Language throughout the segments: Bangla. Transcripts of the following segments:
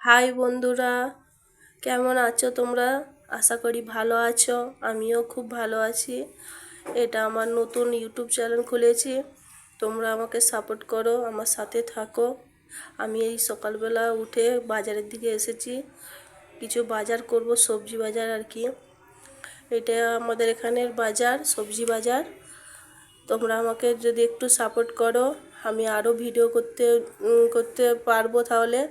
হাই বন্ধুরা, কেমন আছো তোমরা? আশা করি ভালো আছো। আমিও খুব ভালো আছি। এটা আমার নতুন ইউটিউব চ্যানেল খুলেছি। তোমরা আমাকে সাপোর্ট করো, আমার সাথে থাকো। আমি এই সকালবেলা উঠে বাজারের দিকে এসেছি, কিছু বাজার করব, সবজি বাজার আর কি। এটা আমাদের এখানের বাজার, সবজি বাজার। তোমরা আমাকে যদি একটু সাপোর্ট করো, আমি আরও ভিডিও করতে পারবো। তাহলে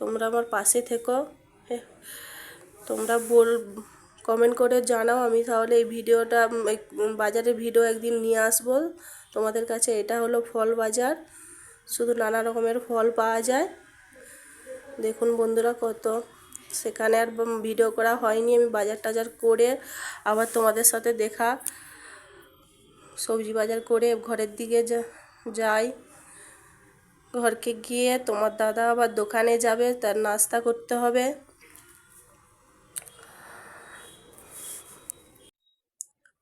তোমরা আমার পাশে থেকো। তোমরা কমেন্ট করে জানাও, আমি তাহলে এই ভিডিওটা এই বাজারের ভিডিও একদিন নিয়ে আসবো তোমাদের কাছে। এটা হলো ফল বাজার, শুধু নানা রকমের ফল পাওয়া যায়। দেখুন বন্ধুরা, কত সেখানে আর ভিডিও করা হয়নি। আমি বাজার টাজার করে আবার তোমাদের সাথে দেখা, সবজি বাজার করে ঘরের দিকে যাই। ঘরকে গিয়ে তোমার দাদা আবার দোকানে যাবে, তার নাস্তা করতে হবে।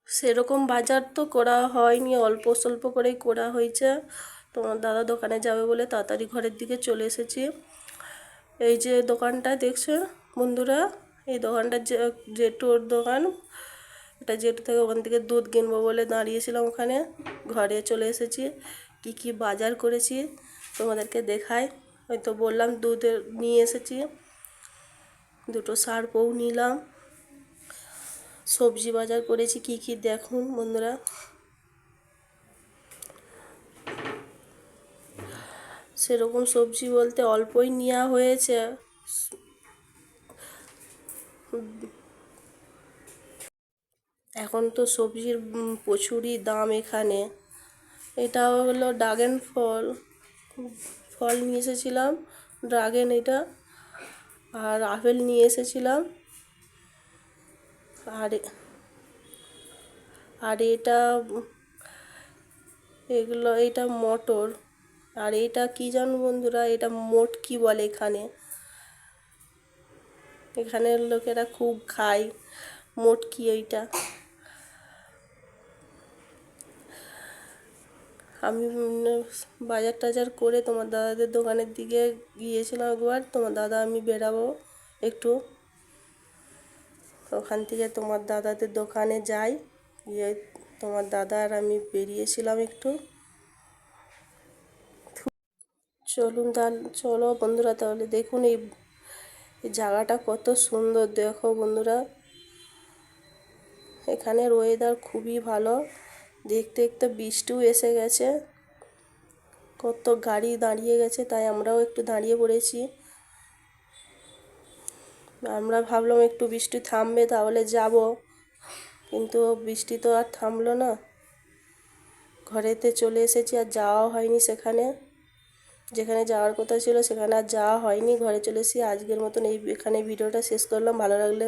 সেরকম বাজার তো করা হয়নি, অল্প স্বল্প করেই করা হয়েছে। তোমার দাদা দোকানে যাবে বলে তাড়াতাড়ি ঘরের দিকে চলে এসেছি। এই যে দোকানটা দেখছো বন্ধুরা, এই দোকানটা জেঠুর দোকান। এটা জেঠু থেকে, ওখান থেকে দুধ কিনবো বলে দাঁড়িয়েছিলাম ওখানে। ঘরে চলে এসেছি, কি কি বাজার করেছি তোমাদেরকে দেখাই। হয়তো বললাম দুধ নিয়ে এসেছি, দুটো সারপও নিলাম। সবজি বাজার করেছি কি কি দেখুন বন্ধুরা। সেরকম সবজি বলতে অল্পই নেওয়া হয়েছে। এখন তো সবজির প্রচুরই দাম এখানে। এটা হলো ড্রাগন ফল, ফল নিয়ে এসেছিলাম ড্রাগন এটা। আর আপেল নিয়ে এসেছিলাম। আর আর এটা এটা মটর। আর এটা কি জানো বন্ধুরা, এটা মোটকি বলে এখানে। এখানের লোকেরা খুব খায় মোটকি এইটা। আমি বাজার টাজার করে তোমার দাদাদের দোকানের দিকে গিয়েছিলাম একবার। তোমার দাদা আমি বেরাবো একটু, ওখান থেকে তোমার দাদাদের দোকানে যাই। গিয়ে তোমার দাদা আর আমি বেরিয়েছিলাম একটু। চলো বন্ধুরা, তাহলে দেখুন এই জায়গাটা কত সুন্দর। দেখো বন্ধুরা, এখানের ওয়েদার খুবই ভালো। দেখতে দেখতে বৃষ্টিও এসে গেছে, কত গাড়ি দাঁড়িয়ে গেছে, তাই আমরাও একটু দাঁড়িয়ে পড়েছি। আমরা ভাবলাম একটু বৃষ্টি থামবে তাহলে যাব, কিন্তু বৃষ্টি তো আর থামলো না। ঘরেতে চলে এসেছি, আর যাওয়া হয়নি সেখানে, যেখানে যাওয়ার কথা ছিল সেখানে আর যাওয়া হয়নি। ঘরে চলে এসেছি। আজকের মতন এখানে ভিডিওটা শেষ করলাম। ভালো লাগলে